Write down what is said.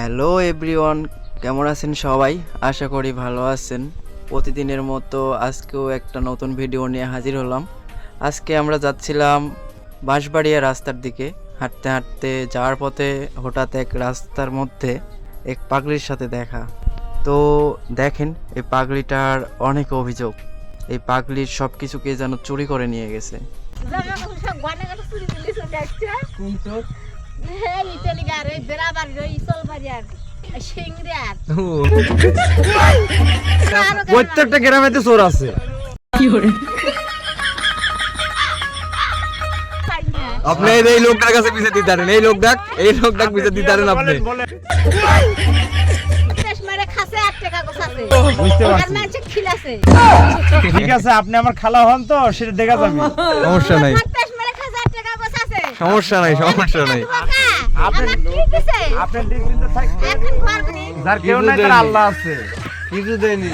Hello everyone, কেমন আছেন সবাই? আশা করি ভালো আছেন। প্রতিদিনের মতো আজকেও একটা নতুন ভিডিও নিয়ে হাজির হলাম। আজকে আমরা যাচ্ছিলাম বাঁশবাড়িয়া রাস্তার দিকে। হাঁটতে হাঁটতে যাওয়ার পথে হঠাৎ এক রাস্তার মধ্যে এক পাগলির সাথে দেখা। তো দেখেন, এই পাগলিটার অনেক অভিযোগ। এই পাগলির সব কিছু কে যেন চুরি করে নিয়ে গেছে। প্রত্যেকটা গ্রামেতে চোর আছে। আপনি এই লোকটার কাছে পিছে দিতে পারেন, এই লোকটাক পিছে দিতে পারেন আপনি। ঠিক আছে, আপনি আমার খালা হন তো সেটা দেখা যাবে। সমস্যা নাই, সমস্যা নাই, সমস্যা নাই। আপনার দিন তো থাক, যার কেউ নাই তার আল্লাহ আছে। কিছু দেয়নি।